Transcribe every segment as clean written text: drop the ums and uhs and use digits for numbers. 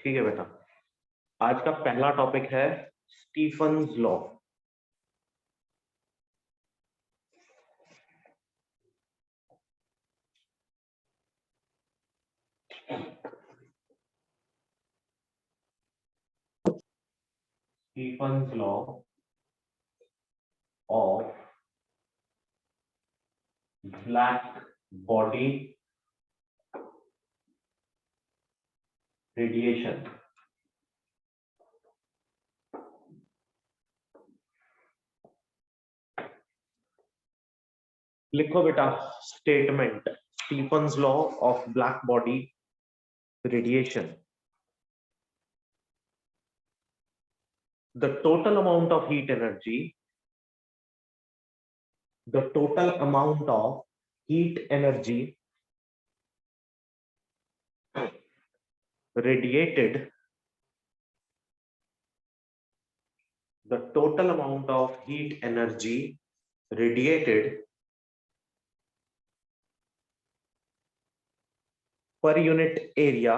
ठीक है बेटा, आज का पहला टॉपिक है Stefan's law. Stefan's law of black body radiation. लिखो बेटा statement, Stefan's law of black body radiation. The total amount of heat energy, the total amount of heat energy radiated, the total amount of heat energy radiated per unit area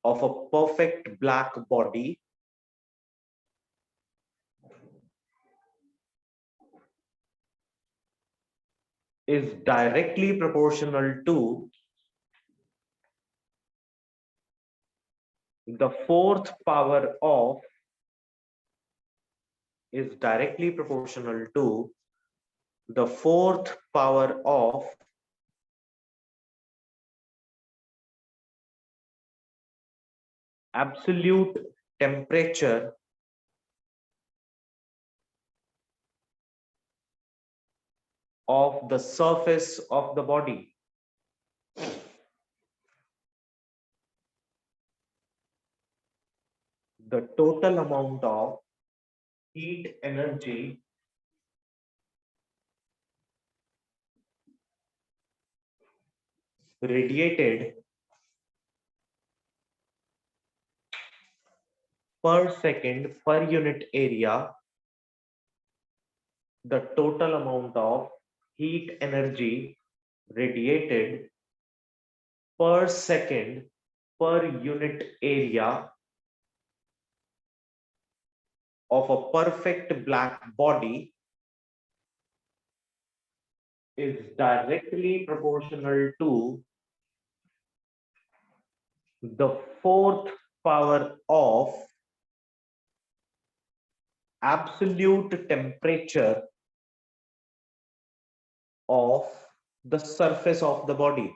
of a perfect black body is directly proportional to the fourth power of absolute temperature of the surface of the body. The total amount of heat energy radiated per second per unit area, the total amount of heat energy radiated per second per unit area of a perfect black body is directly proportional to the fourth power of absolute temperature of the surface of the body.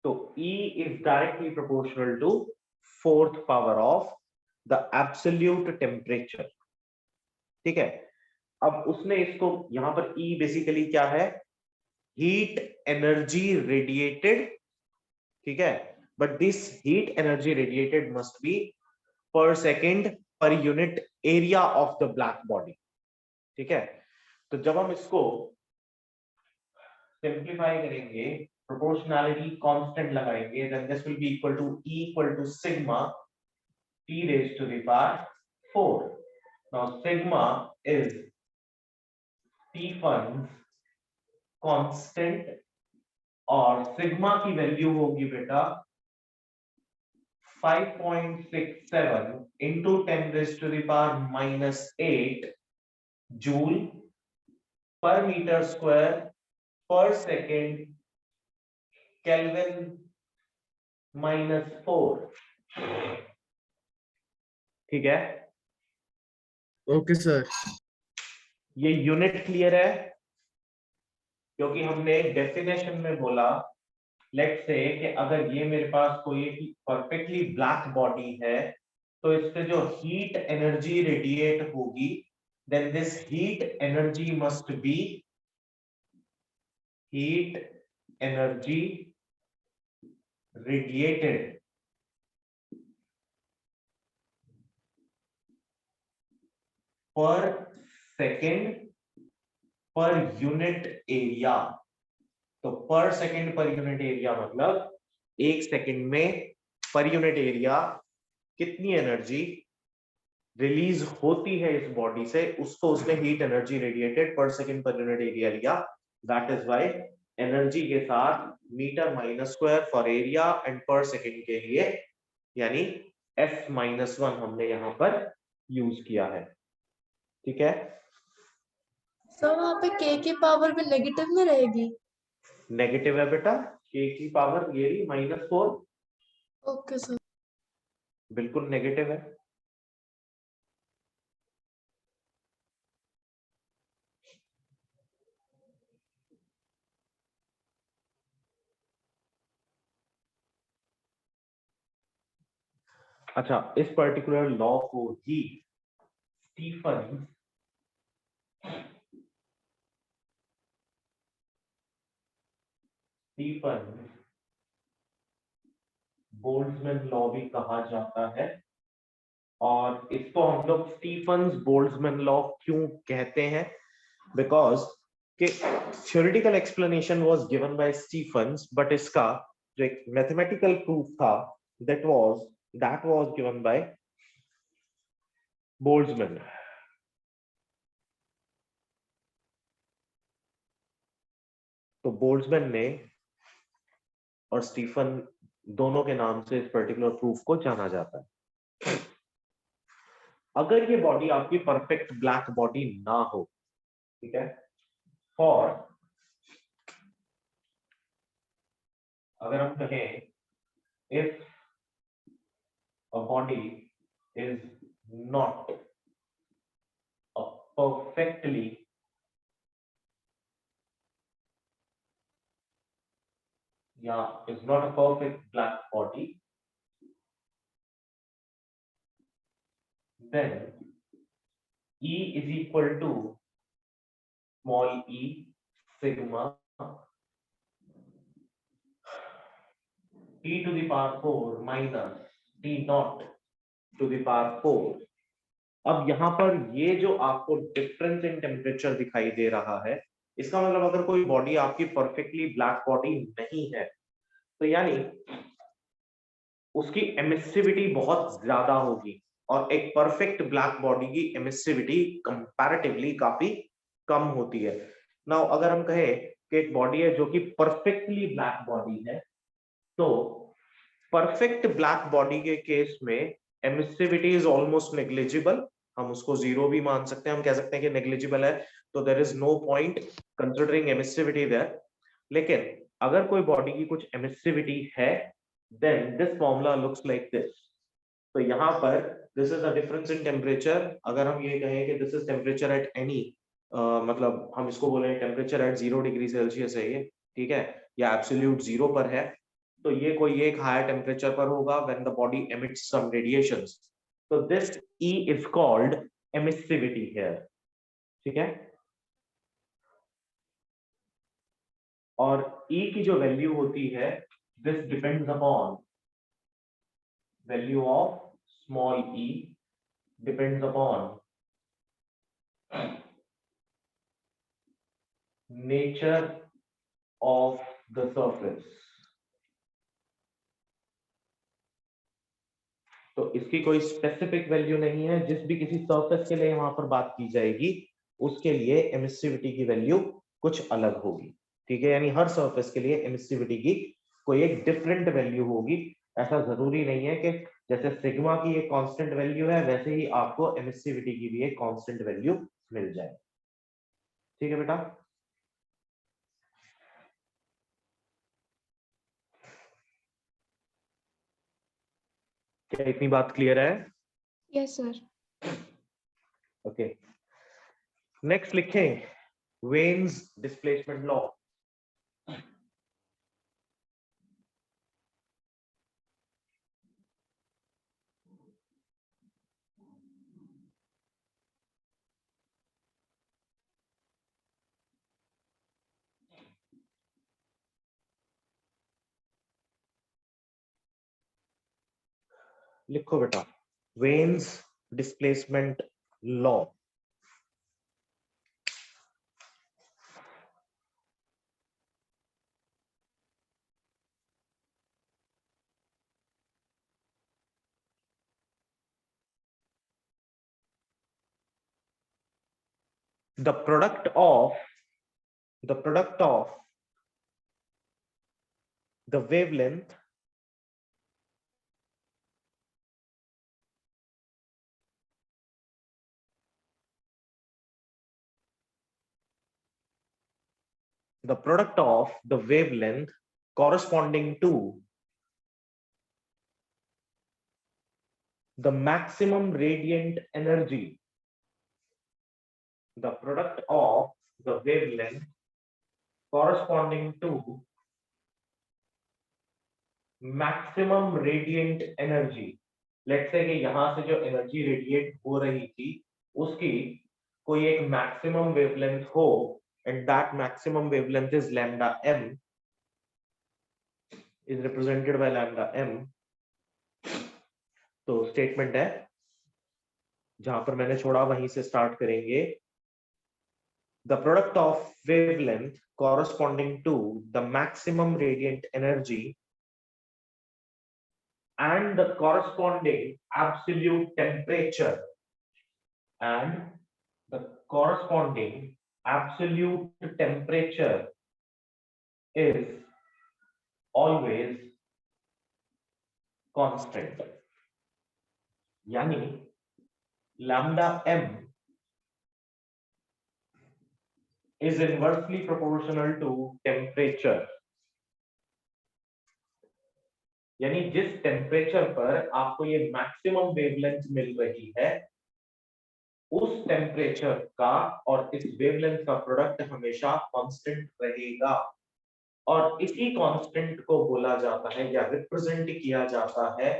So E is directly proportional to fourth power of the absolute temperature. ठीक है, अब उसने इसको यहां पर E basically क्या है, heat energy radiated, ठीक है, but this heat energy radiated must be per second per unit area of the black body. ठीक है, तो जब हम इसको सिंप्लीफाई करेंगे, प्रोपोर्शनैलिटी कांस्टेंट लगाएंगे, then this will be equal to E equal to sigma T raised to the power 4। Now sigma is Stefan's constant और sigma की वैल्यू होगी बेटा 5.67 into 10 raised to the power -8 joule per metre square per second kelvin -4। ठीक है, okay sir. ये unit clear है, क्योंकि हमने डेफिनेशन में बोला, लेट्स से कि अगर ये मेरे पास कोई परफेक्टली ब्लैक बॉडी है तो इससे जो हीट एनर्जी रेडिएट होगी, then this heat energy must be heat energy radiated per second per unit area. तो per second per unit area मतलब एक सेकेंड में पर यूनिट एरिया कितनी एनर्जी रिलीज होती है इस बॉडी से, उसको उसने heat energy radiated per second per unit area लिया, दैट इज व्हाई एनर्जी के साथ metre minus square for area and per second के लिए यानी S-1 हमने यहाँ पर यूज किया है। ठीक है, सर वहाँ पे k की पावर भी नेगेटिव में रहेगी? नेगेटिव है बेटा, k की पावर ये रही -4, ओके सर। बिल्कुल नेगेटिव है। अच्छा, इस पर्टिकुलर लॉ को ही स्टीफन बोल्ट्जमैन लॉ भी कहा जाता है। और इसको हम लोग स्टीफन्स बोल्ट्जमैन लॉ क्यों कहते हैं? बिकॉज कि theoretical explanation was given by Stefan's, but इसका जो एक मैथमेटिकल प्रूफ था that was given by Boltzmann. तो बोल्ट्जमैन ने और स्टीफन दोनों के नाम से इस पर्टिकुलर प्रूफ को जाना जाता है। अगर ये बॉडी आपकी परफेक्ट ब्लैक बॉडी ना हो, ठीक है, और अगर हम कहें if a body is not a perfectly is not a perfect black body, then E is equal to small e sigma t to the power 4 minus t naught to the power 4। अब यहाँ पर ये जो आपको difference in temperature दिखाई दे रहा है, इसका मतलब अगर कोई बॉडी आपकी परफेक्टली ब्लैक बॉडी नहीं है तो यानी उसकी एमिसिविटी बहुत ज्यादा होगी, और एक परफेक्ट ब्लैक बॉडी की एमिसिविटी कंपैरेटिवली काफी कम होती है। नाउ अगर हम कहें कि एक बॉडी है जो कि परफेक्टली ब्लैक बॉडी है, तो परफेक्ट ब्लैक बॉडी के केस में एमिसिविटी इज ऑलमोस्ट नेग्लिजिबल, हम उसको जीरो भी मान सकते हैं, हम कह सकते हैं कि नेग्लिजिबल है, तो there is no point considering emissivity there. लेकिन अगर कोई बॉडी की कुछ एमिसिविटी है, then this formula looks like this। तो यहाँ पर this is the difference in temperature। अगर हम ये कहें कि this is temperature at any मतलब हम इसको बोले टेम्परेचर एट 0 डिग्री सेल्सियस है ये, ठीक है, या एब्सोल्यूट जीरो पर है, तो ये कोई एक हायर टेम्परेचर पर होगा when the body emits some radiations। तो this E is called emissivity here, ठीक है। और E की जो वैल्यू होती है, this depends upon value of small e depends upon nature of the surface। तो इसकी कोई स्पेसिफिक वैल्यू नहीं है, जिस भी किसी सरफेस के लिए वहां पर बात की जाएगी उसके लिए एमिसिविटी की वैल्यू कुछ अलग होगी, ठीक है। यानी हर सरफेस के लिए एमिसिविटी की कोई एक डिफरेंट वैल्यू होगी। ऐसा जरूरी नहीं है कि जैसे सिग्मा की एक कांस्टेंट वैल्यू है वैसे ही आपको एमिसिविटी की भी एक कांस्टेंट वैल्यू मिल जाए, ठीक है बेटा। क्या इतनी बात क्लियर है? Yes sir. ओके, नेक्स्ट लिखें वेन्स डिस्प्लेसमेंट लॉ। लिखो बेटा veins displacement law. the product of the wavelength corresponding to the maximum radiant energy, the product of the wavelength corresponding to maximum radiant energy. Let's say कि यहां से जो energy radiate हो रही थी उसकी कोई एक मैक्सिमम वेवलेंथ हो, and that maximum wavelength is lambda m, is represented by lambda m. तो स्टेटमेंट है, जहां पर मैंने छोड़ा वहीं से स्टार्ट करेंगे. The product of wavelength corresponding to the maximum radiant energy and the corresponding absolute temperature is always constant. यानी lambda m is inversely proportional to temperature. यानी जिस टेम्परेचर पर आपको ये मैक्सिमम वेवलेंथ मिल रही है, उस टेम्परेचर का और इस वेवलेंथ का प्रोडक्ट हमेशा कांस्टेंट रहेगा. और इसी कांस्टेंट को बोला जाता है या रिप्रेजेंट किया जाता है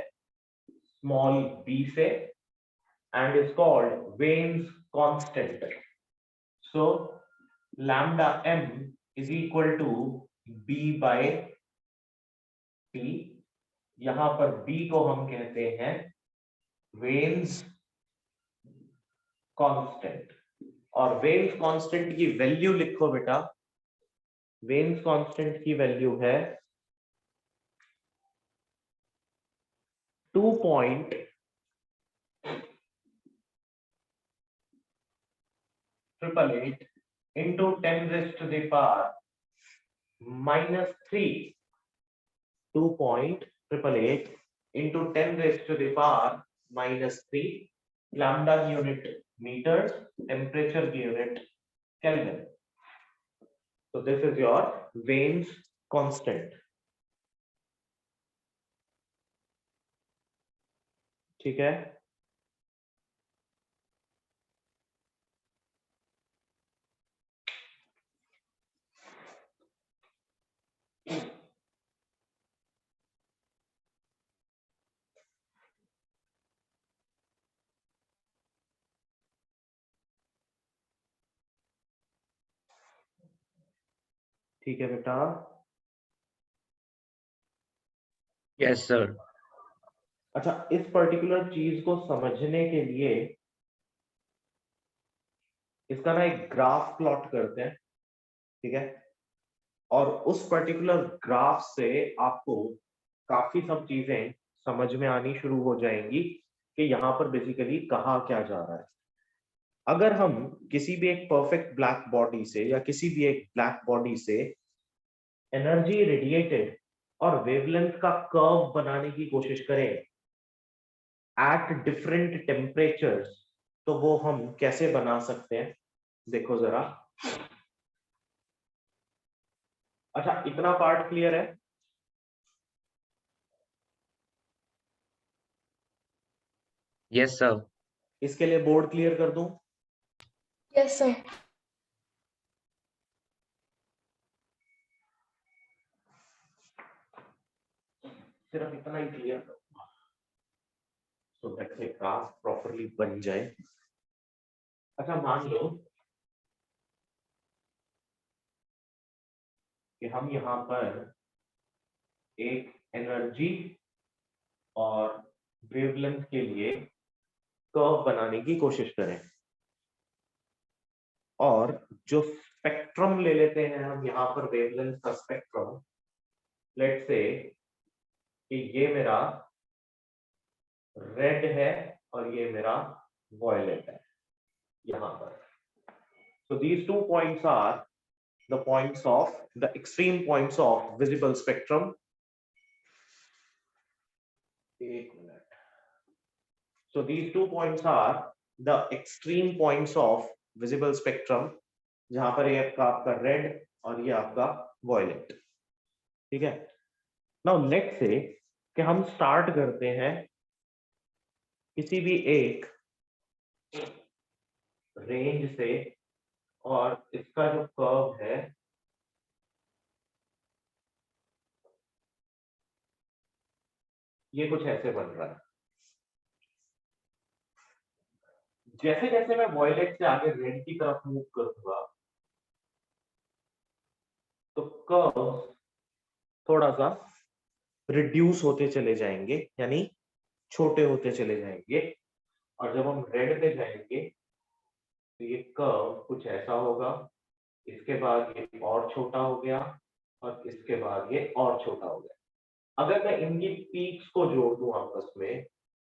स्मॉल b से, and is called Wein's constant. So lambda m is equal to b by t. यहां पर b को हम कहते हैं Wein's constant. और Wein's constant की वैल्यू लिखो बेटा. Wein's constant की वैल्यू है 2.888 into 10 raised to the power minus 3. 2.888 into 10 raised to the power minus 3. Lambda unit meters, temperature unit Kelvin. So this is your Wein's constant. ठीक है. ठीक है बेटा. Yes sir. अच्छा, इस पर्टिकुलर चीज को समझने के लिए इसका ना एक ग्राफ प्लॉट करते हैं. ठीक है. और उस पर्टिकुलर ग्राफ से आपको काफी सब चीजें समझ में आनी शुरू हो जाएंगी कि यहाँ पर बेसिकली कहा क्या जा रहा है. अगर हम किसी भी एक परफेक्ट ब्लैक बॉडी से या किसी भी एक ब्लैक बॉडी से एनर्जी रेडिएटेड और वेवलेंथ का कर्व बनाने की कोशिश करें एट डिफरेंट टेम्परेचर्स, तो वो हम कैसे बना सकते हैं देखो जरा. अच्छा, इतना पार्ट क्लियर है? Yes sir. इसके लिए बोर्ड क्लियर कर दूं? Yes sir. सिर्फ इतना ही क्लियर करूंगा so that the graph properly बन जाए. अच्छा, मान लो कि हम यहाँ पर एक एनर्जी और वेवलेंथ के लिए कर्व बनाने की कोशिश करें और जो स्पेक्ट्रम ले लेते हैं हम यहाँ पर वेवलेंथ का स्पेक्ट्रम. लेट्स से कि ये मेरा रेड है और ये मेरा वॉयलेट है यहाँ पर. So these 2 points are the points of the extreme points of visible spectrum. एक minute. So these 2 points are the extreme points of visible spectrum, जहां पर ये आपका रेड और ये आपका वॉयलेट, ठीक है। नाउ लेट्स से कि हम स्टार्ट करते हैं किसी भी एक रेंज से, और इसका जो कर्व है ये कुछ ऐसे बन रहा है। जैसे जैसे मैं वॉयलेट से आगे रेड की तरफ मूव करूंगा तो कर्व थोड़ा सा रिड्यूस होते चले जाएंगे, यानी छोटे होते चले जाएंगे, और जब हम रेड पे जाएंगे तो ये कर्व कुछ ऐसा होगा, इसके बाद ये और छोटा हो गया, और इसके बाद ये और छोटा हो गया। अगर मैं इनकी पीक्स को जोड़ दूं आपस में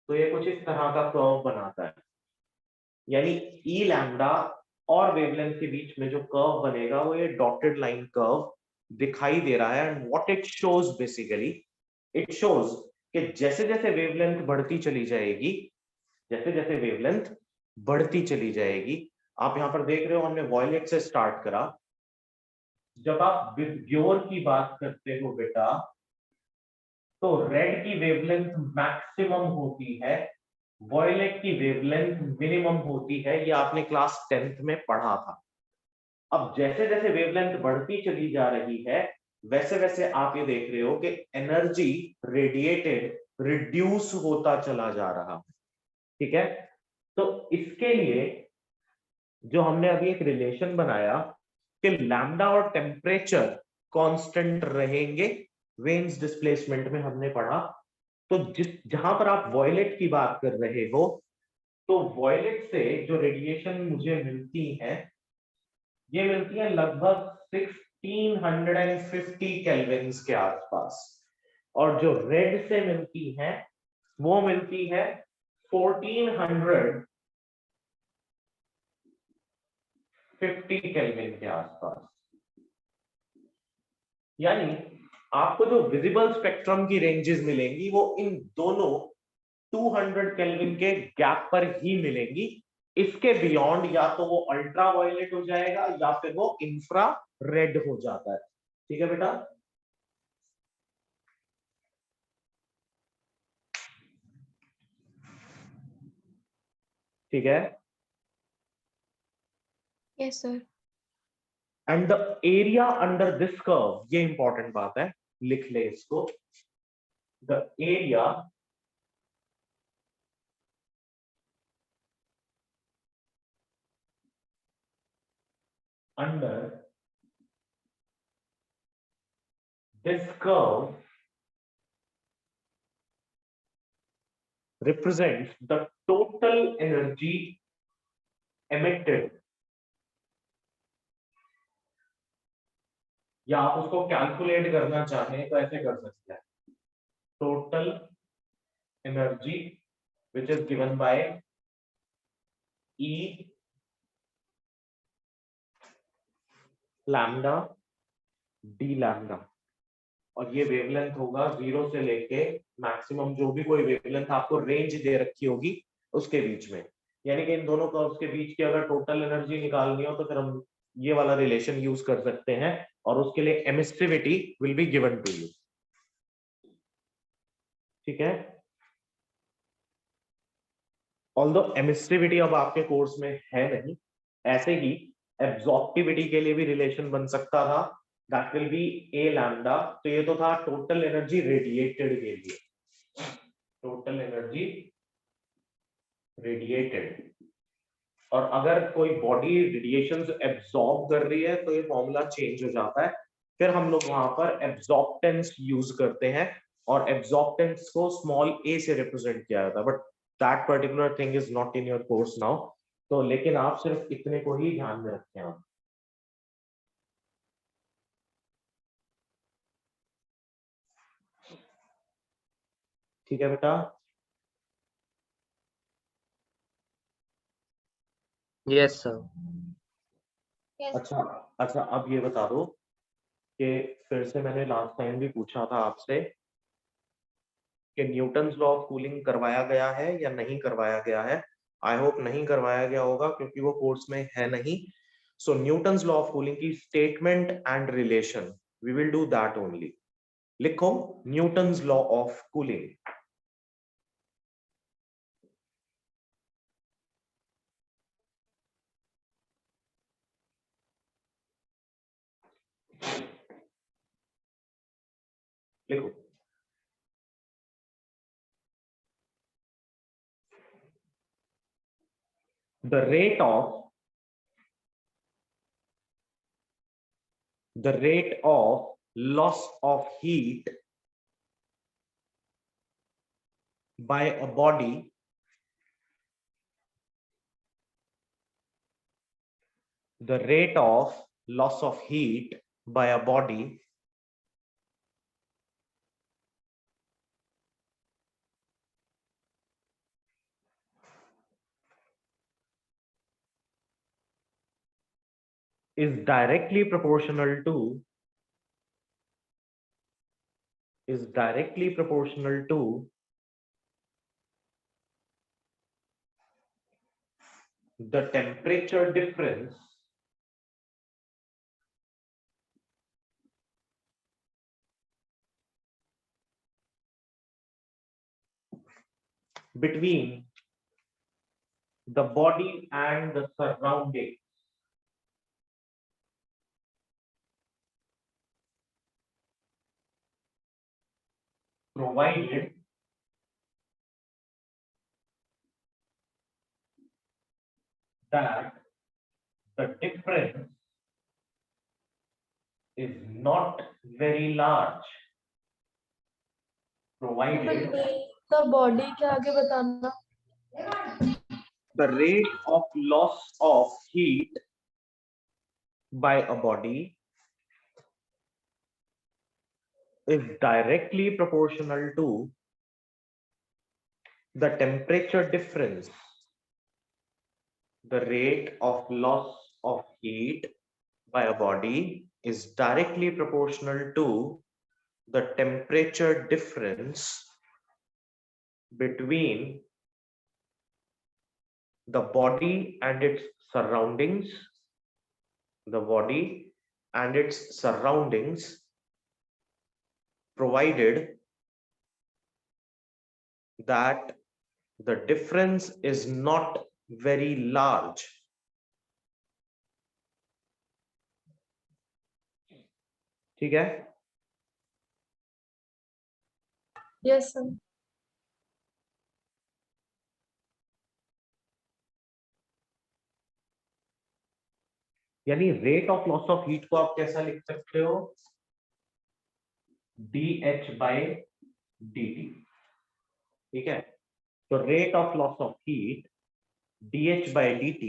तो ये कुछ इस तरह का कर्व बनाता है, यानी ई लैम्डा और वेवलेंथ के बीच में जो कर्व बनेगा वो ये डॉटेड लाइन कर्व दिखाई दे रहा है। And what it shows basically, it shows कि जैसे जैसे वेवलेंथ बढ़ती चली जाएगी, जैसे जैसे वेवलेंथ बढ़ती चली जाएगी, आप यहां पर देख रहे हो हमने वॉयलेट से स्टार्ट करा। जब आप विबग्योर की बात करते हो बेटा, तो रेड की वेवलेंथ मैक्सिमम होती है, वॉयलेट की वेवलेंथ मिनिमम होती है, ये आपने क्लास 10th में पढ़ा था। अब जैसे जैसे वेवलेंथ बढ़ती चली जा रही है वैसे वैसे आप ये देख रहे हो कि एनर्जी रेडिएटेड रिड्यूस होता चला जा रहा है, ठीक है। तो इसके लिए जो हमने अभी एक रिलेशन बनाया कि लैम्डा और टेम्परेचर कांस्टेंट रहेंगे, वेन्स डिस्प्लेसमेंट में हमने पढ़ा। तो जहां पर आप वॉयलेट की बात कर रहे हो, तो वॉयलेट से जो रेडिएशन मुझे मिलती है ये मिलती है लगभग 1650 केल्विन्स के आसपास, और जो रेड से मिलती है वो मिलती है 1450 केल्विन के आसपास। यानी आपको जो विजिबल स्पेक्ट्रम की रेंजेस मिलेंगी वो इन दोनों 200 केल्विन के गैप पर ही मिलेंगी। इसके बियॉन्ड या तो वो अल्ट्रा वायलेट हो जाएगा या फिर वो इंफ्रा रेड हो जाता है, ठीक है बेटा। ठीक है। Yes sir. And the area under this curve, ये इंपॉर्टेंट बात है, लिख ले इसको। The area under this curve represents the total energy emitted, या आप उसको कैलकुलेट करना चाहें तो ऐसे कर सकते हैं, total energy which is given by E lambda D lambda, और ये वेवलेंथ होगा 0 से लेके मैक्सिमम जो भी कोई वेवलेंथ आपको रेंज दे रखी होगी उसके बीच में। यानी कि इन दोनों कर्व्स के बीच की अगर टोटल एनर्जी निकालनी हो तो फिर हम ये वाला रिलेशन यूज कर सकते हैं, और उसके लिए emissivity will be given to you, ठीक है। ऑल्दो एमिसिविटी अब आपके कोर्स में है नहीं, ऐसे ही एब्जॉर्प्टिविटी के लिए भी रिलेशन बन सकता था, that will be A lambda. तो ये तो था टोटल एनर्जी रेडिएटेड के लिए, टोटल एनर्जी रेडिएटेड। और अगर कोई बॉडी रेडिएशन एब्जॉर्ब कर रही है तो ये फॉर्मूला चेंज हो जाता है, फिर हम लोग वहां पर एब्जॉर्प्टेंस यूज करते हैं, और एब्जॉर्प्टेंस को स्मॉल ए से रिप्रेजेंट किया जाता है, but that particular thing is not in your course now. तो लेकिन आप सिर्फ इतने को ही ध्यान में रखें आप। ठीक है बेटा। Yes, sir. अच्छा अच्छा, अब ये बता दो कि फिर से मैंने लास्ट टाइम भी पूछा था आपसे कि न्यूटन्स लॉ ऑफ कूलिंग करवाया गया है या नहीं करवाया गया है। आई होप नहीं करवाया गया होगा क्योंकि वो कोर्स में है नहीं। So Newton's law of cooling की statement and relation we will do that only. लिखो न्यूटन्स लॉ ऑफ कूलिंग। लिखो the rate of loss of heat by a body the rate of loss of heat by a body is directly proportional to the temperature difference between the body and the surrounding, provided that the difference is not very large, provided तो body के आगे बताना। the rate of loss of heat by a body is directly proportional to the temperature difference. The rate of loss of heat by a body is directly proportional to the temperature difference between the body and its surroundings, provided that the difference is not very large. ठीक है? Yes sir. यानी rate of loss of heat को आप कैसा लिख सकते हो? dH by dt। ठीक है, तो rate of loss of heat dH by dt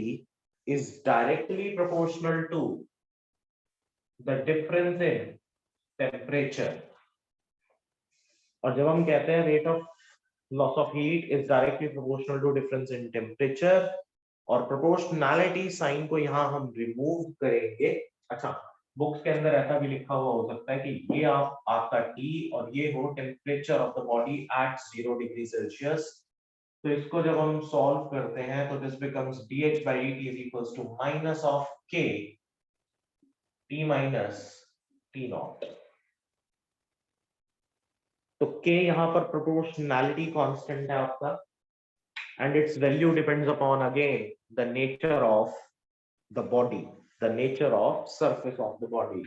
is directly proportional to the difference in temperature। और जब हम कहते हैं rate of loss of heat is directly proportional to difference in temperature, और proportionality sign को यहां हम रिमूव करेंगे। अच्छा, बुक्स के अंदर ऐसा भी लिखा हुआ हो सकता है कि ये आपका T और ये हो temperature of the body at 0 degree Celsius. तो इसको जब हम सॉल्व करते हैं तो this becomes dH by dt is equals to minus of K T minus T naught। तो K यहाँ पर प्रोपोर्शनैलिटी कांस्टेंट है आपका, and its value depends upon again the nature of the body, the nature of surface of the body।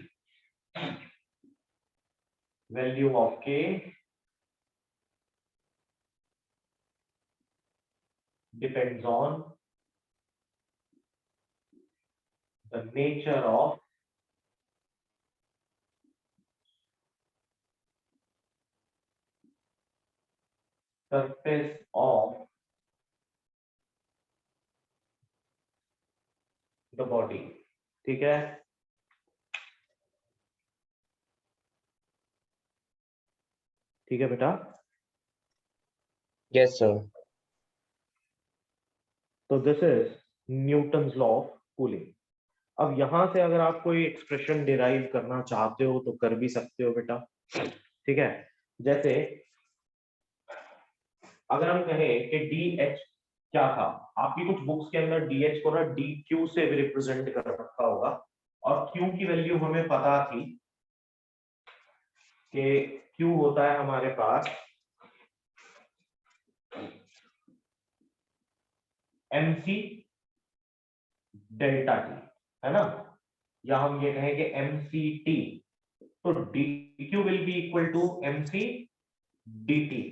Value of K depends on the nature of surface of the body। ठीक है, ठीक है बेटा। Yes, sir. तो this is Newton's law of cooling. अब यहां से अगर आप कोई एक्सप्रेशन डिराइव करना चाहते हो तो कर भी सकते हो बेटा, ठीक है। जैसे अगर हम कहें कि डी एच क्या था, आपकी कुछ बुक्स के अंदर डी एच को ना डी क्यू से भी रिप्रेजेंट कर रखा होगा, और क्यू की वैल्यू हमें पता थी कि क्यू होता है हमारे पास एमसी डेल्टा टी, है ना, या हम ये कहें कि M C, T D Q will be equal to M D D,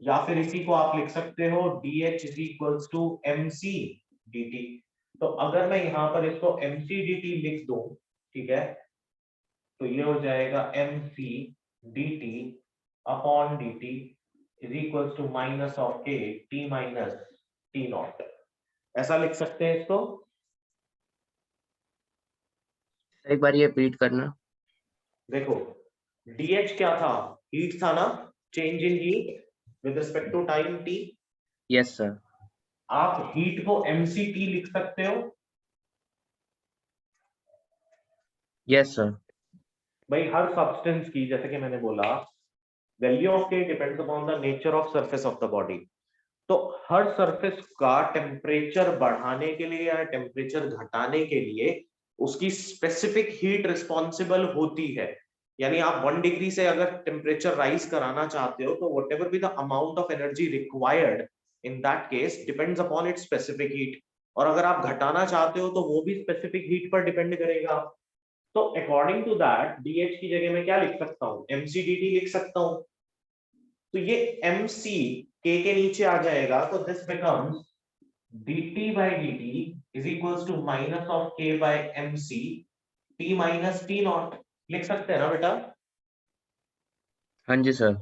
T फिर इसी को आप लिख सकते हो D H is equals to M D D. T अगर मैं यहां पर इसको एमसी डी टी लिख दूं, ठीक है, तो ये हो जाएगा MC D T upon D T is equals to minus of K T minus T not, ऐसा लिख सकते हैं इसको। एक बार ये रिपीट करना। देखो डीएच क्या था, हीट था ना, change in heat with respect to time T. Yes sir. आप हीट को एमसीटी लिख सकते हो। Yes sir. भाई हर सब्सटेंस की, जैसे कि मैंने बोला, value of K depends upon the nature of surface of the body. तो हर सरफेस का टेम्परेचर बढ़ाने के लिए या टेम्परेचर घटाने के लिए उसकी स्पेसिफिक हीट रिस्पॉन्सिबल होती है। यानी आप 1 डिग्री से अगर टेम्परेचर राइज कराना चाहते हो तो whatever be the amount of energy required in that case depends upon its specific heat, और अगर आप घटाना चाहते हो तो वो भी स्पेसिफिक हीट पर डिपेंड करेगा। तो अकॉर्डिंग टू दैट डीएच की जगह मैं क्या लिख सकता हूँ, एमसीडीटी लिख सकता हूँ। तो ये एमसी के नीचे आ जाएगा, तो this becomes dt by dt is equals to minus of k by mc t minus t naught, लिख सकते हैं ना बेटा। हाँ जी सर।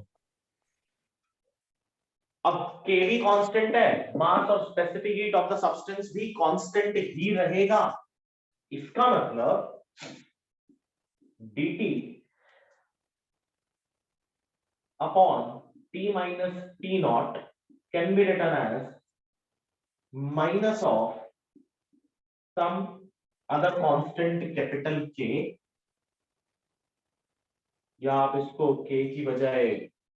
अब k भी कांस्टेंट है, मास और specific heat of the substance भी कांस्टेंट ही रहेगा। इसका मतलब dt upon t minus t naught can be written as minus of some other constant capital K, या आप इसको k की बजाय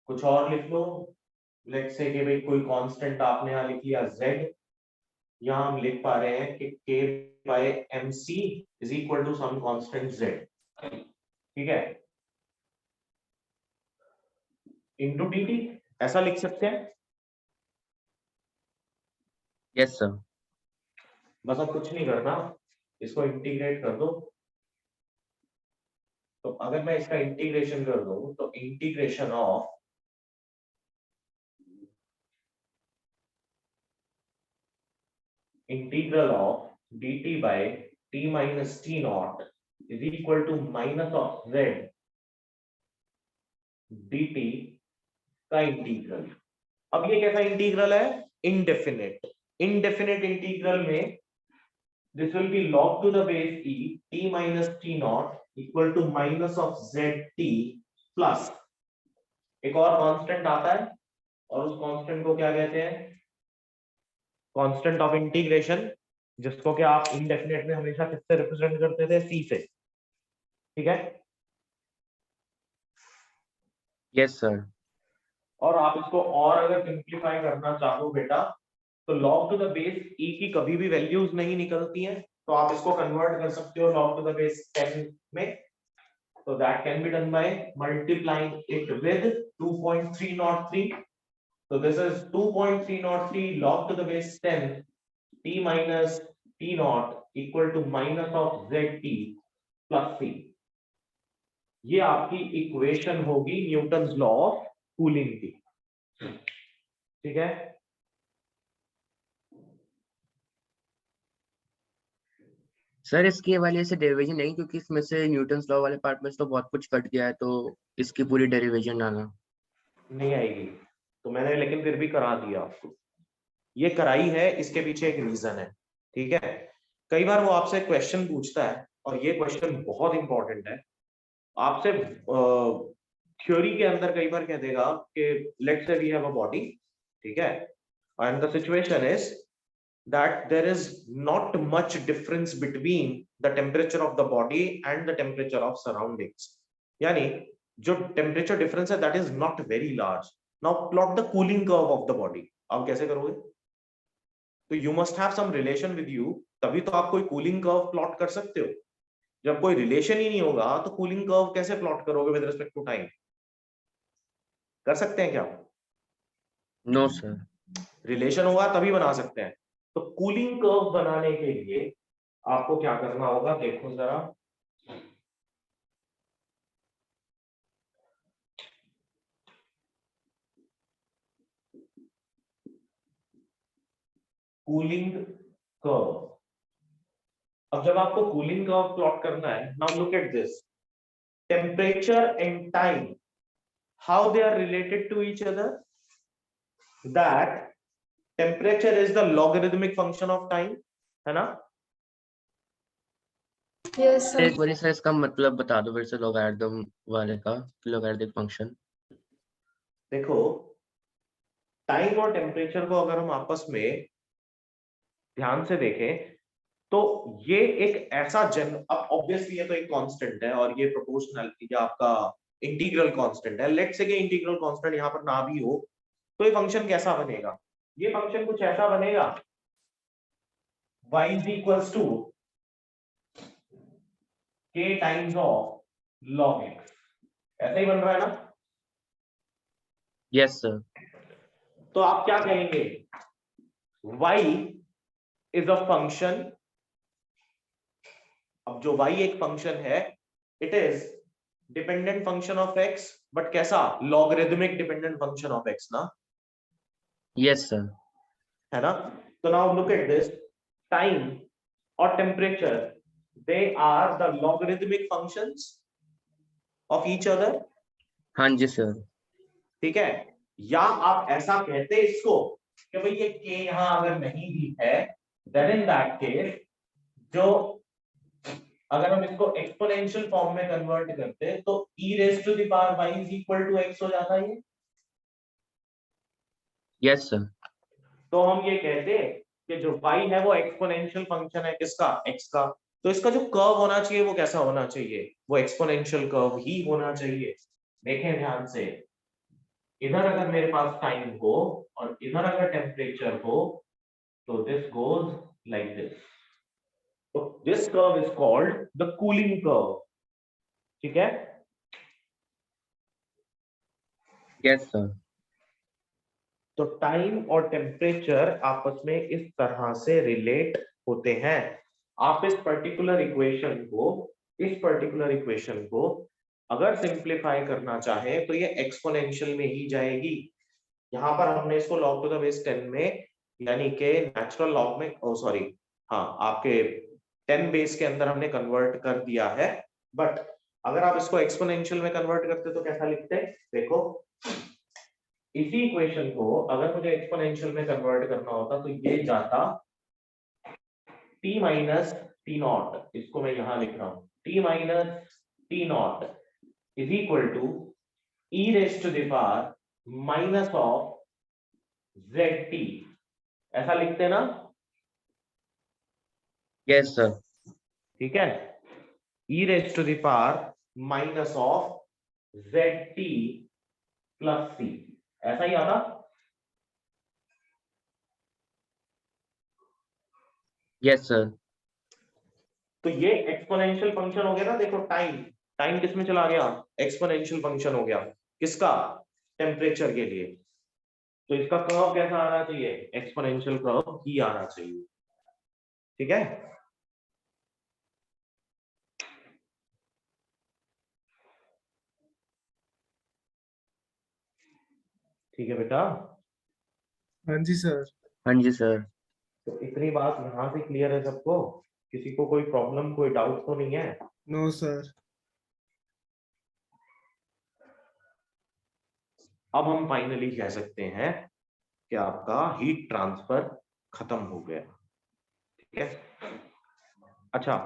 कुछ और लिख लो। लेट्स से कि भाई कोई कांस्टेंट आपने यहां लिख लिया z, यहां हम लिख पा रहे हैं कि k by mc is equal to some constant z, ठीक है, into dt, ऐसा लिख सकते हैं। Yes sir. बस अब कुछ नहीं करना, इसको इंटीग्रेट कर दो। तो अगर मैं इसका इंटीग्रेशन कर दूं तो integration of integral of dt by t minus t naught is equal to minus of z dt का इंटीग्रल। अब ये कैसा इंटीग्रल है, इंडेफिनिट। इंडेफिनिट इंटीग्रल में this will B log to the base e t minus t naught equal to minus of z t plus एक और constant आता है, और उस कांस्टेंट को क्या कहते हैं, कांस्टेंट ऑफ इंटीग्रेशन, जिसको कि आप इंडेफिनिट में हमेशा किससे रिप्रेजेंट करते थे, सी से, ठीक है। Yes sir. और आप इसको और अगर सिंप्लीफाई करना चाहो बेटा, तो log to the base e की कभी भी वैल्यूज नहीं निकलती हैं, तो आप इसको कन्वर्ट कर सकते हो log टू द बेस 10 में। तो that can be done by multiplying it with 2.303। तो this is 2.303 log to the base 10 t minus t naught equal to minus of zt plus c। ये आपकी इक्वेशन होगी Newton's law of cooling की, ठीक है। Sir इसकी वाले से डेरिवेशन नहीं, क्योंकि इसमें से न्यूटन्स लॉ वाले पार्ट में से तो बहुत कुछ कट गया है, तो इसकी पूरी डेरिवेशन आना नहीं आएगी, तो मैंने लेकिन फिर भी करा दिया आपको, ये कराई है, इसके पीछे एक रीजन है, ठीक है। कई बार वो आपसे क्वेश्चन पूछता है, और ये क्वेश्चन बहुत इंपॉर्टेंट है आपसे। थ्योरी के अंदर कई बार कह देगा कि let's say we have a body, ठीक है, and the situation is that there is not much difference between the temperature of the body and the temperature of surroundings. यानी जो temperature difference है that is not very large. Now plot the cooling curve of the body. आप कैसे करोगे? तो you must have some relation with you, तभी तो आप कोई cooling curve plot कर सकते हो. जब कोई रिलेशन ही नहीं होगा तो कूलिंग कर्व कैसे प्लॉट करोगे विद रिस्पेक्ट टू टाइम? कर सकते हैं क्या? No sir. रिलेशन होगा तभी बना सकते हैं. तो कूलिंग कर्व बनाने के लिए आपको क्या करना होगा, देखो जरा. Cooling curve. अब जब आपको कूलिंग कर्व प्लॉट करना है, now look at this. Temperature and time, how they are related to each other? That temperature is the logarithmic function of time, है ना? Yes sir. एक बार सर इसका मतलब बता दो फिर से लॉगरिथम वाले का, लॉगरिथमिक फंक्शन. देखो, टाइम और टेम्परेचर को अगर हम आपस में ध्यान से देखें तो ये एक ऐसा अब ऑब्वियसली ये तो एक कांस्टेंट है और ये प्रोपोर्शनल या आपका इंटीग्रल कांस्टेंट है. लेट्स से कि इंटीग्रल कांस्टेंट यहाँ पर ना भी हो तो ये फंक्शन कैसा बनेगा? ये फंक्शन कुछ ऐसा बनेगा, y is equals to k times of log x. ऐसा ही बन रहा है ना? Yes sir. तो आप क्या कहेंगे? y is a function. अब जो y एक फंक्शन है, it is dependent function of x, but कैसा? Logarithmic dependent function of x ना? Yes sir. है ना? तो now look at this. Time और temperature, they are the logarithmic functions of each other. हाँ जी सर. ठीक है? या आप ऐसा कहते इसको कि भाई ये k यहां अगर नहीं भी है, देन इन दैट केस जो अगर हम इसको एक्सपोनेंशियल फॉर्म में कन्वर्ट करते तो e raise to the power y is equal to x हो जाता है. Yes sir. तो हम ये कहते कि जो y है वो एक्सपोनेंशियल फंक्शन है किसका? x का. तो इसका जो कर्व होना चाहिए वो कैसा होना चाहिए? वो एक्सपोनेंशियल कर्व ही होना चाहिए. देखें ध्यान से, इधर अगर मेरे पास टाइम हो और इधर अगर टेम्परेचर हो तो दिस गोज लाइक दिस. तो this curve is called the cooling curve. ठीक है? Yes sir. तो टाइम और टेम्परेचर आपस में इस तरह से रिलेट होते हैं. आप इस पर्टिकुलर इक्वेशन को अगर सिंप्लीफाई करना चाहे तो ये एक्सपोनेंशियल में ही जाएगी. यहां पर हमने इसको log टू द बेस 10 में, यानी कि नेचुरल लॉग में, सॉरी, हाँ, आपके 10 बेस के अंदर हमने कन्वर्ट कर दिया है. बट अगर आप इसको एक्सपोनेंशियल में कन्वर्ट करते तो कैसा लिखते? देखो, इसी इक्वेशन को अगर मुझे एक्सपोनेंशियल में कन्वर्ट करना होता तो ये जाता t माइनस टी नॉट. इसको मैं यहां लिख रहा हूं, t minus T naught is equal to e raise to the power minus of zt. ऐसा लिखते हैं ना? Yes sir. ठीक है? e raise to the power minus of zt plus c. ऐसा ही आता? Yes sir. तो ये एक्सपोनेंशियल फंक्शन हो गया ना. देखो, टाइम किस में चला गया? एक्सपोनेंशियल फंक्शन हो गया. किसका? टेम्परेचर के लिए. तो इसका कर्व कैसा आना चाहिए? एक्सपोनेंशियल कर्व ही आना चाहिए. ठीक है? ठीक है बेटा? हाँ जी सर. हाँ जी सर. तो इतनी बात यहां से क्लियर है सबको? किसी को कोई प्रॉब्लम, कोई डाउट तो नहीं है? No sir. अब हम फाइनली कह सकते हैं कि आपका हीट ट्रांसफर खत्म हो गया. ठीक है? अच्छा,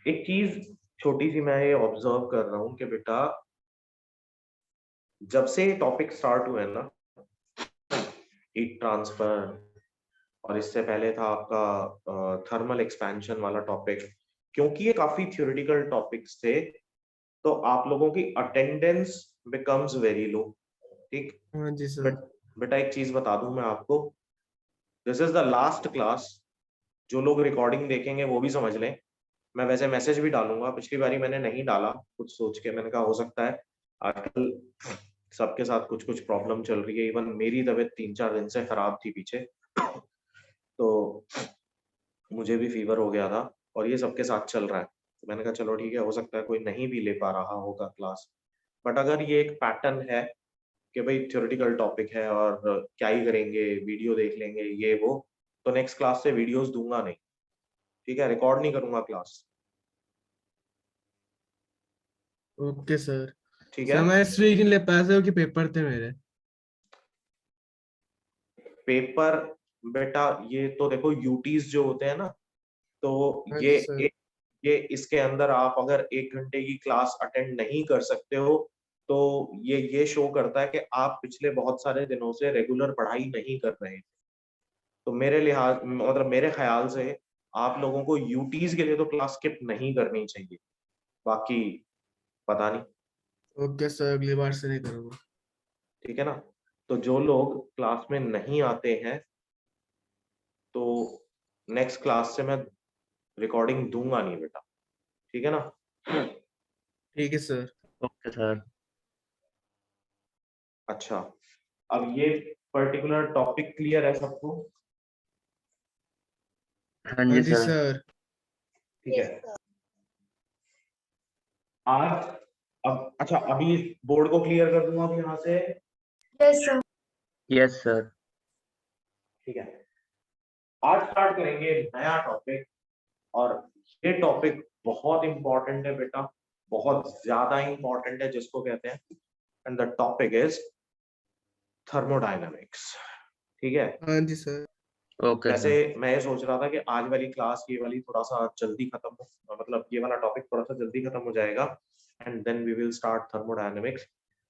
एक चीज छोटी सी मैं ये ऑब्जर्व कर रहा हूं कि बेटा जब से टॉपिक स्टार्ट हुए ना, हीट ट्रांसफर और इससे पहले था आपका थर्मल एक्सपेंशन वाला टॉपिक। क्योंकि ये काफी थ्योरेटिकल टॉपिक्स थे तो आप लोगों की अटेंडेंस बिकम्स वेरी लो। ठीक। हाँ जी सर। बट बेटा एक चीज बता दूं मैं आपको, this is the last class. जो लोग रिकॉर्डिंग देखेंगे वो भी समझ लें। मैं वैसे मैसेज भी डालूंगा, पिछली बारी मैंने नहीं डाला कुछ सोच के, मैंने कहा हो सकता है आजकल सबके साथ कुछ कुछ प्रॉब्लम चल रही है। इवन मेरी तबीयत 3-4 दिन से खराब थी पीछे तो मुझे भी फीवर हो गया था और ये सबके साथ चल रहा है। तो मैंने कहा चलो ठीक है, हो सकता है कोई नहीं भी ले पा रहा होगा क्लास। बट अगर ये एक पैटर्न है कि भाई थ्योरेटिकल टॉपिक है और क्या ही करेंगे, वीडियो देख लेंगे ये वो, तो नेक्स्ट क्लास से वीडियोस दूंगा नहीं। ठीक है, रिकॉर्ड नहीं करूंगा क्लास। Okay sir. ठीक सर है। मैं इस वीक नहीं ले पाया सर क्योंकि पेपर थे मेरे। पेपर बेटा ये तो देखो यूटीज जो होते हैं ना, तो हाँ ये जी सर। ये इसके अंदर आप अगर 1 घंटे की क्लास अटेंड नहीं कर सकते हो तो ये शो करता है कि आप पिछले बहुत सारे दिनों से रेगुलर पढ़ाई नहीं कर रहे हैं। तो मेरे लिहाज मतलब मेरे ख्याल से आप लोगों को यूटीज के लिए तो क्लास स्किप नहीं करनी चाहिए। बाकी पता नहीं। ओके सर, अगली बार से नहीं करूँगा। ठीक है ना। तो जो लोग क्लास में नहीं आते हैं तो नेक्स्ट क्लास से मैं रिकॉर्डिंग दूंगा नहीं बेटा। ठीक है ना। ठीक है सर। Okay sir. अच्छा, अब ये पर्टिकुलर टॉपिक क्लियर है सबको? हाँ हाँ जी जी सर। सर। ठीक है। आज अब अच्छा, अभी बोर्ड को क्लियर कर दूंगा अब यहाँ से। Yes sir. Yes sir. ठीक है, आज स्टार्ट करेंगे नया टॉपिक और ये टॉपिक बहुत इंपॉर्टेंट है बेटा, बहुत ज्यादा इंपॉर्टेंट है जिसको कहते हैं, and the topic is thermodynamics. ठीक है। हाँ जी सर। ओके वैसे सर। मैं ये सोच रहा था कि आज वाली क्लास ये वाली थोड़ा सा जल्दी खत्म हो, मतलब ये वाला टॉपिक थोड़ा सा जल्दी खत्म हो जाएगा and then we will start thermodynamics.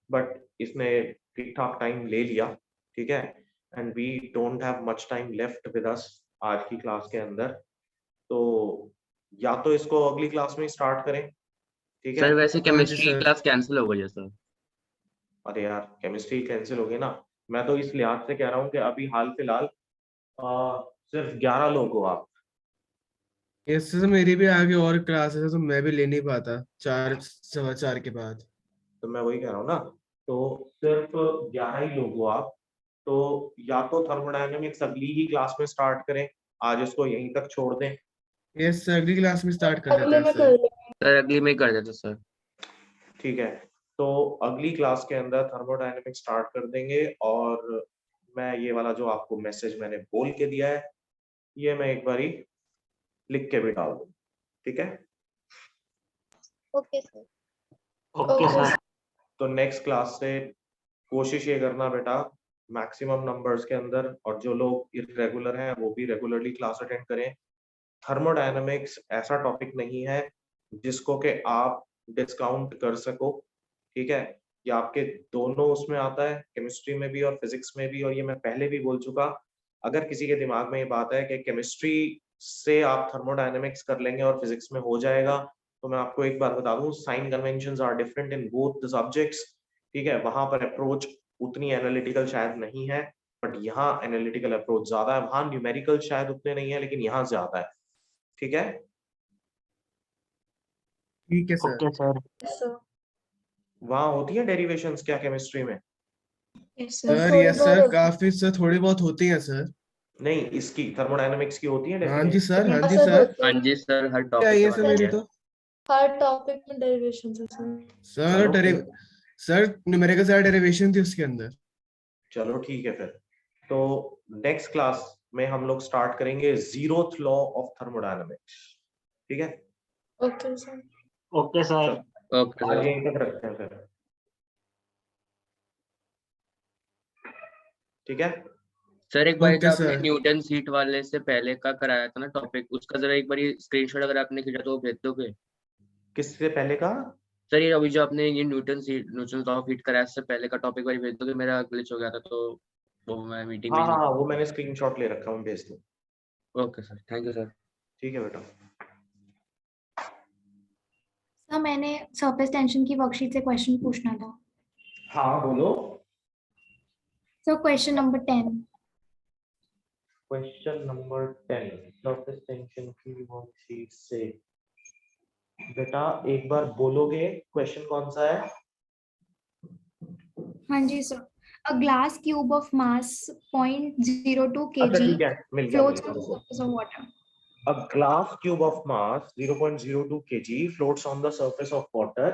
But इसने ठीक ठाक टाइम ले लिया। ठीक है, and we don't have much time left with us आज की क्लास के अंदर। तो या तो इसको अगली क्लास में स्टार्ट करें। ठीक है। सर वैसे हाँ जी केमिस्ट्री सर। क्लास कैंसिल हो गई है सर। अरे यार केमिस्ट्री कैंसिल हो गई ना। मैं तो इस लिहाज से कह रहा हूँ कि अभी हाल फिलहाल सिर्फ 11 लोग हो आप। इससे तो मेरी भी आगे और क्लासेस है तो मैं भी ले नहीं पाता 4 4 के बाद। तो मैं वही कह रहा हूँ ना, तो सिर्फ 11 ही लोग हो आप। तो या तो थर्मोडायनेमिक्स अगली ही क्लास में स्टार्ट करें, आज इसको यहीं तक छोड़ दें। यस सर, अगली क्लास में स्टार्ट कर देते अगले हैं में सर। कर लेंगे। सर अगली में ही कर देते सर। ठीक है, तो अगली क्लास के अंदर थर्मोडायनेमिक्स स्टार्ट कर देंगे और मैं ये वाला जो आपको मैसेज मैंने बोल के दिया है ये मैं एक बारी लिख के भी डाल दूँ। ठीक है। Okay sir. Okay sir. तो नेक्स्ट क्लास से कोशिश ये करना बेटा मैक्सिमम नंबर्स के अंदर, और जो लोग इरेगुलर हैं वो भी रेगुलरली क्लास अटेंड करें। थर्मोडायनामिक्स ऐसा टॉपिक नहीं है जिसको कि आप डिस्काउंट कर सको। ठीक है, ये आपके दोनों उसमें आता है, केमिस्ट्री में भी और फिजिक्स में भी। और ये मैं पहले भी बोल चुका, अगर किसी के दिमाग में ये बात है कि केमिस्ट्री से आप थर्मोडायनामिक्स कर लेंगे और फिजिक्स में हो जाएगा, तो मैं आपको एक बार बता दूं, sign conventions are different in both the subjects. ठीक है, वहां पर अप्रोच उतनी एनालिटिकल शायद नहीं है, बट यहाँ एनालिटिकल अप्रोच ज्यादा है। वहां न्यूमेरिकल शायद उतने नहीं है लेकिन यहाँ ज्यादा है। ठीक है। ठीक है sir. Okay sir. Yes sir. वहां होती है डेरिवेशंस क्या केमिस्ट्री में? यस सर, सर थोड़ी यस बहुत सर, होती काफी सर थोड़ी बहुत होती है सर। नहीं, इसकी थर्मोडायनामिक्स की होती है हाँ जी सर। डेफिनेशन? हाँ है। जी सर सर। होती हाँ है। जी सर, हर क्या टॉपिक आई के है सर बारे मेरी में। तो। हर टॉपिक में डेरिवेशन है सर। सर चलो ठीक। सर न्यूमेरिकल सारी डेरिवेशन थी उसके अंदर। चलो ठीक है फिर। तो नेक्स्ट क्लास में हम लोग स्टार्ट करेंगे जीरोथ लॉ ऑफ थर्मोडायनामिक्स। ठीक है। Okay sir. Okay sir. चलो ओके आज सर। यहीं तक रखते हैं फिर। ठीक है। सर एक बार जो ओके आपने सर। न्यूटन सीट वाले से पहले का कराया था ना टॉपिक, उसका जरा एक बार स्क्रीनशॉट अगर आपने खींचा तो वो भेज दोगे। किससे पहले का? सर ये अभी जो आपने ये न्यूटन लॉ ऑफ हीट कराया, इससे पहले का टॉपिक बारी भेज दोगे, मेरा ग्लिच हो गया था तो वो मैं मीटिंग हाँ में हाँ हाँ, वो मैंने स्क्रीनशॉट ले रखा हूँ, भेज दूँ। Okay sir, thank you sir. ठीक है बेटा। सर मैंने सरफेस टेंशन की वर्कशीट से क्वेश्चन पूछना था। हाँ बोलो। Sir question number 10। Question number 10 surface tension की वर्कशीट से। बेटा एक बार बोलोगे क्वेश्चन कौन सा है? हाँ जी sir. A glass cube of mass 0.02 अच्छा kg ठीक है, मिल गया floats on the रुको। surface of water. A glass cube of mass 0.02 kg floats on the surface of water.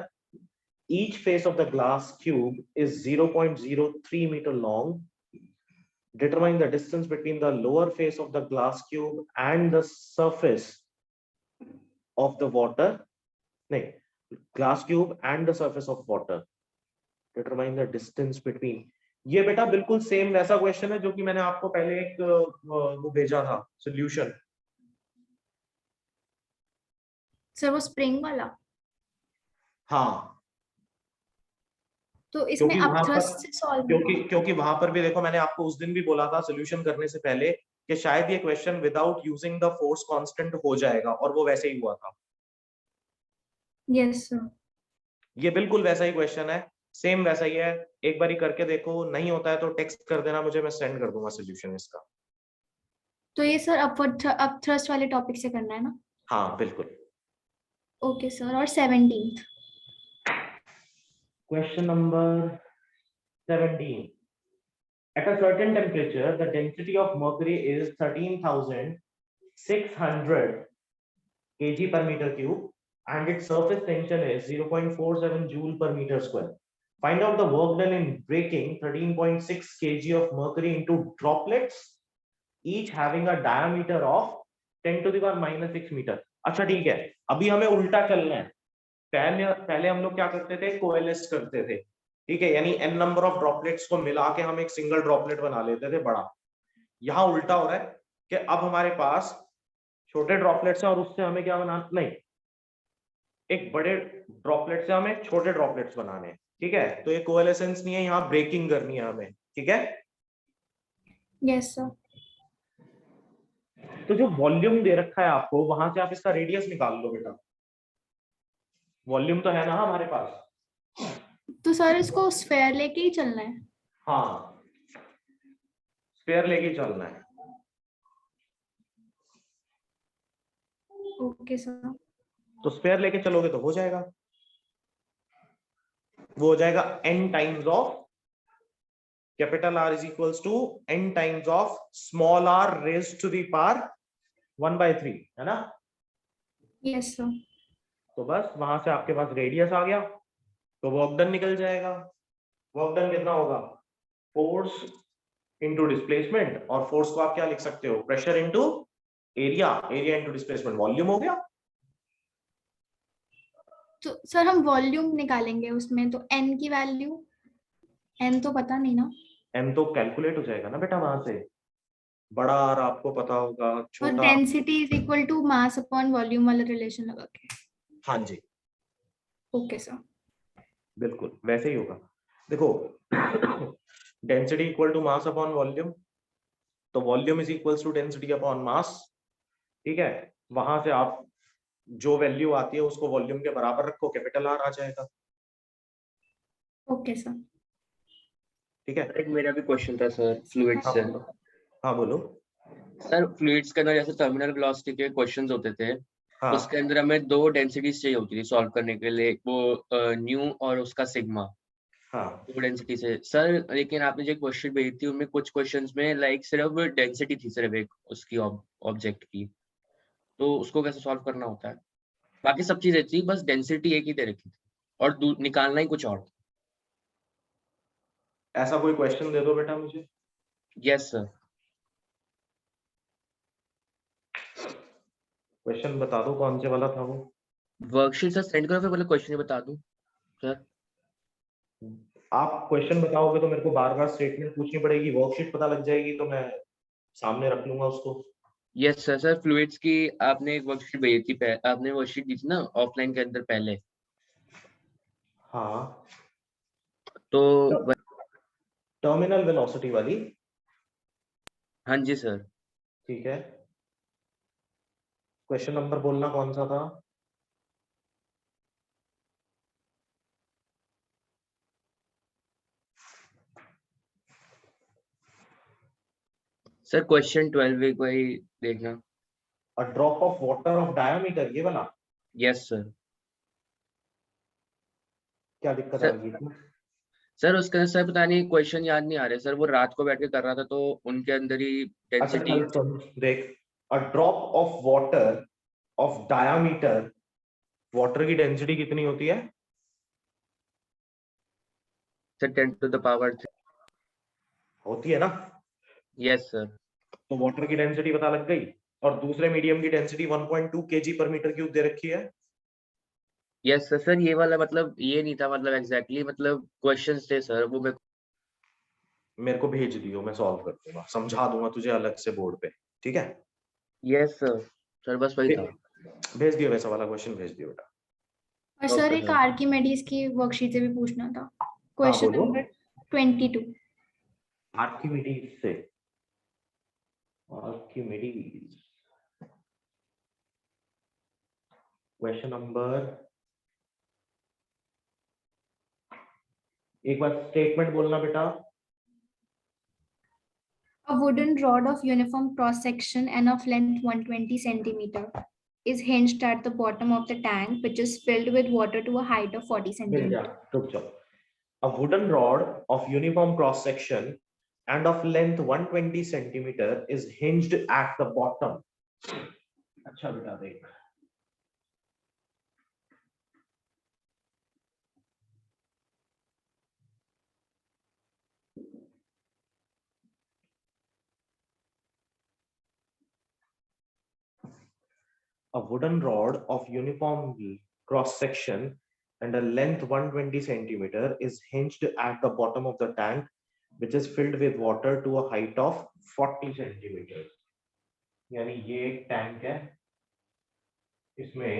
Each face of the glass cube is 0.03 meter long. Determine the distance between the lower face of the glass cube and the surface of the water. No, glass cube and the surface of water. Determine the distance between. ये बेटा बिल्कुल same वैसा question है जो कि मैंने आपको पहले एक वो भेजा था सॉल्यूशन। सर वो स्प्रिंग वाला। हाँ, तो इसमें क्योंकि अब वहां पर थ्रस्ट से सॉल्व होगा। क्योंकि वहां पर भी देखो, मैंने आपको उस दिन भी बोला था सॉल्यूशन करने से पहले कि शायद ये question without using the force constant हो जाएगा, और वो वैसे ही हुआ था। Yes sir. ये बिल्कुल वैसा ही क्वेश्चन है, सेम वैसा ही है। एक बार ही करके देखो, नहीं होता है तो टेक्स्ट कर देना मुझे, मैं सेंड कर दूंगा सॉल्यूशन इसका। तो ये सर अब थ्रस्ट वाले टॉपिक से करना है ना? हाँ बिल्कुल। Okay sir. और 17th question number 17। At a certain temperature, the density of mercury is 13,600 kg per meter cube, and its surface tension is 0.47 joule per meter square. Find out the work done in breaking 13.6 kg of mercury into droplets, each having a diameter of 10 to the power minus 6 meter. अच्छा ठीक है, अभी हमें उल्टा चलना है। पहले हम लोग क्या करते थे, कोएलेस्ट करते थे, ठीक है, यानी n नंबर ऑफ ड्रॉपलेट्स को मिला के हम एक सिंगल ड्रॉपलेट बना लेते थे बड़ा। यहाँ उल्टा हो रहा है कि अब हमारे पास छोटे ड्रॉपलेट्स हैं और उससे हमें क्या बनाना, नहीं, एक बड़े ड्रॉपलेट से हमें छोटे ड्रॉपलेट्स बनाने हैं, ठीक है। तो ये कोएलेसेंस नहीं है, यहाँ ब्रेकिंग करनी है हमें, ठीक है। Yes sir. तो जो वॉल्यूम दे रखा है आपको, वहां से आप इसका रेडियस निकाल लो बेटा। वॉल्यूम तो है ना हमारे पास। तो सर इसको स्फेयर लेके ही चलना है? हाँ, स्फेयर लेके चलना है। Okay sir. तो स्फेयर लेके चलोगे तो हो जाएगा, वो हो जाएगा n times of capital R is equals to n times of small r raised to the power 1/3, है ना। Yes sir. तो बस वहां से आपके पास रेडियस आ गया, तो वर्क डन निकल जाएगा। वर्क डन कितना होगा, फोर्स इनटू डिस्प्लेसमेंट, और फोर्स को आप क्या लिख सकते हो, pressure into area, area into displacement, volume हो गया। तो सर हम वॉल्यूम निकालेंगे उसमें, तो n की वैल्यू, n तो पता नहीं ना। m तो कैलकुलेट हो जाएगा ना बेटा वहां से, बड़ा r आपको पता होगा, और छोटा। Density is equal to mass upon volume वाला रिलेशन लगा के। हाँ जी, ओके सर। बिल्कुल वैसे ही होगा। देखो density equal to mass upon volume, तो volume is equals to density upon mass, ठीक है। वहां से आप जो वैल्यू आती है उसको वॉल्यूम के बराबर रखो, कैपिटल R आ जाएगा। Okay sir. ठीक है। एक मेरा भी क्वेश्चन था सर फ्लूइड से। हाँ बोलो। सर फ्लूइड्स के अंदर जैसे टर्मिनल वेलोसिटी के क्वेश्चंस होते थे, हाँ उसके अंदर हमें दो डेंसिटीज चाहिए होती थी सॉल्व करने के लिए, वो न्यू और उसका सिग्मा, हाँ दो डेंसिटी से सर। लेकिन आपने जो क्वेश्चन भेजी थी उनमें कुछ क्वेश्चंस में लाइक सिर्फ डेंसिटी थी, सिर्फ एक उसकी ऑब्जेक्ट की, तो उसको कैसे सॉल्व करना होता है? बाकी सब चीजें थी, बस डेंसिटी एक ही दे रखी थी और निकालना ही कुछ और था। ऐसा कोई क्वेश्चन दे दो बेटा मुझे। Yes sir. क्वेश्चन बता दो कौन से वाला था वो। वर्कशीट सर सेंड करो, फिर पहले क्वेश्चन ही बता दूं सर। आप क्वेश्चन बताओगे तो मेरे को बार बार स्टेटमेंट पूछनी पड़ेगी, वर्कशीट पता लग जाएगी तो मैं सामने रख लूंगा उसको। Yes sir. सर फ्लूइड्स की आपने एक वर्कशीट भेजी थी, आपने वर्कशीट दी थी ना ऑफलाइन के अंदर पहले, हाँ तो टर्मिनल वेलोसिटी वाली। हाँ जी सर। ठीक है, क्वेश्चन नंबर बोलना कौन सा था? सर क्वेश्चन 12 एक बार देखना। A drop of water of diameter, ये वाला। Yes sir. क्या दिक्कत आ सर गई इसमें? सर उसके अंदर सर पता नहीं क्वेश्चन याद नहीं आ रहे सर, वो रात को बैठ के कर रहा था तो उनके अंदर ही अच्छा डेंसिटी। चल सुन देख, a drop of water of diameter, water की डेंसिटी कितनी होती है? Sir 10 to the power 3। होती है ना? Yes sir. तो वाटर की डेंसिटी पता लग गई, और दूसरे मीडियम की डेंसिटी 1.2 kg पर मीटर क्यूब दे रखी है। Yes sir. सर ये वाला मतलब ये नहीं था, मतलब एग्जैक्टली मतलब क्वेश्चंस थे सर वो मेरे को भेज दियो, मैं सॉल्व कर दूंगा, समझा दूंगा तुझे अलग से बोर्ड पे, ठीक है? Yes sir. सर बस वही था। भेज दियो, वैसा वाला क्वेश्चन भेज दियो बेटा। और सर ओके एक सर। आर्किमेडीज की वर्कशीट से भी पूछना था, हाँ क्वेश्चन बोलो। नंबर 22। आर्किमिडीज से, आर्किमिडीज क्वेश्चन नंबर, एक बार स्टेटमेंट बोलना बेटा। A wooden rod of uniform cross section and of length 120 centimeter is hinged at the bottom of the tank, which is filled with water to a height of 40 मिल जा, centimeter. रुक जाओ। A wooden rod of uniform cross section and of length 120 centimeter is hinged at the bottom। अच्छा बेटा देख, a wooden rod of uniform cross section and a length 120 centimeter is hinged at the bottom of the tank, which is filled with water to a height of 40 centimeters। यानी ये एक tank है, इसमें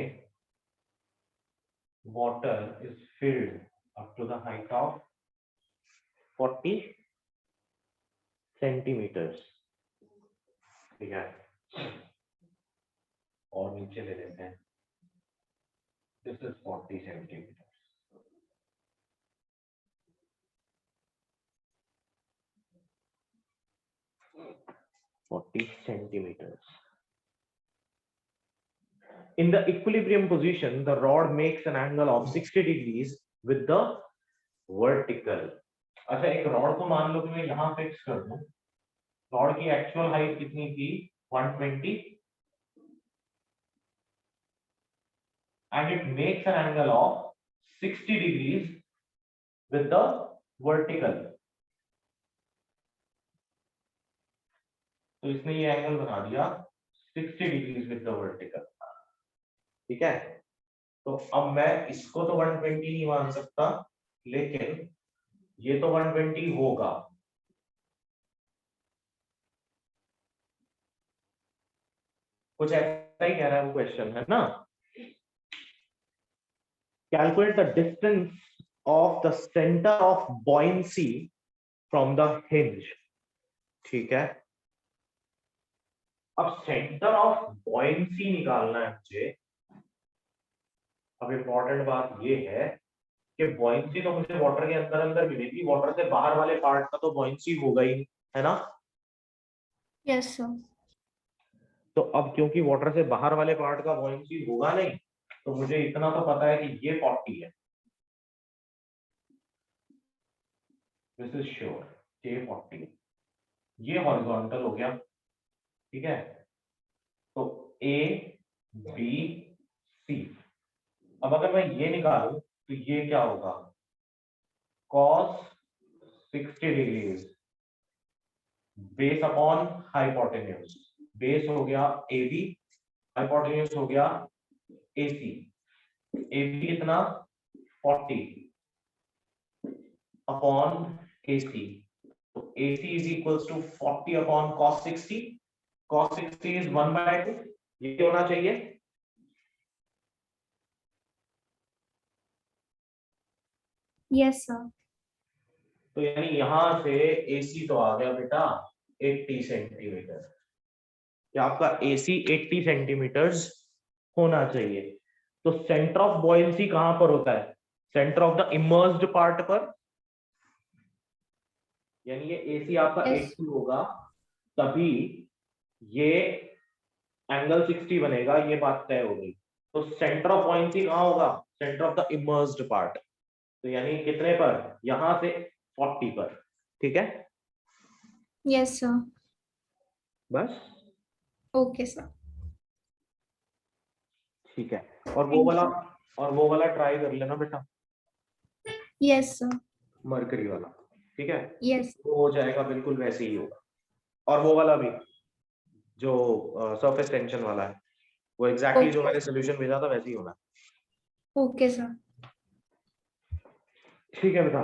water is filled up to the height of 40 centimeters। ठीक है, और नीचे ले लेते हैं, this is 40 centimeters। In the equilibrium position, the rod makes an angle of 60 degrees with the vertical। अच्छा, एक रॉड को मान लो कि मैं यहाँ फिक्स कर दूं, रॉड की एक्चुअल हाइट कितनी थी? 120, and it makes an angle of 60 degrees with the vertical। तो इसने ये एंगल बना दिया 60 degrees with the vertical। ठीक है, तो अब मैं इसको तो 120 नहीं मान सकता, लेकिन ये तो 120 होगा। कुछ ऐसा ही कह रहा है वो क्वेश्चन, है ना? Calculate the distance of the centre of buoyancy from the hinge. ठीक है, अब सेंटर ऑफ बॉयंसी निकालना है मुझे। अब इंपॉर्टेंट बात ये है कि बॉयंसी तो मुझे वाटर के अंदर अंदर मिलेगी, वाटर से बाहर वाले पार्ट का तो बॉयंसी होगा ही, है ना? Yes, sir. तो अब क्योंकि वाटर से बाहर वाले पार्ट का बॉयंसी होगा नहीं, तो मुझे इतना तो पता है कि ये 40 है, दिस इज श्योर, ये 40, ये हॉरिजॉन्टल हो गया। ठीक है, तो ए बी सी। अब अगर मैं ये निकालूं तो ये क्या होगा? cos 60 degrees base upon hypotenuse. Base हो गया ए बी, हाइपोटेन्यूज हो गया ए सी। ए बी कितना? 40 अपॉन ए सी। तो A C is equals to 40 upon cos 60। cos 60 is 1/2, ये होना चाहिए। Yes, sir. तो यानी यहां से AC तो आ गया बेटा 80 सेंटीमीटर, कि आपका AC 80 सेंटीमीटर्स होना चाहिए। तो सेंटर ऑफ बॉयंसी कहां पर होता है? Centre of the immersed part पर, यानी ये AC आपका Yes. 80 होगा, तभी ये एंगल 60 बनेगा, ये बात तय हो गई। तो सेंटर ऑफ बॉयंसी कहां होगा? Centre of the immersed part, तो यानी कितने पर? यहां से 40 पर, ठीक है? Yes, sir. बस Okay, sir. ठीक है। और वो वाला ट्राई कर लेना बेटा, Yes, sir. मरकरी वाला, ठीक है? Yes. वो हो जाएगा, बिल्कुल वैसे ही होगा। और वो वाला भी जो सरफेस टेंशन वाला है, वो एग्जैक्टली जो Okay. मैंने सोल्यूशन भेजा था वैसे ही होना। Okay, sir. ठीक है बेटा।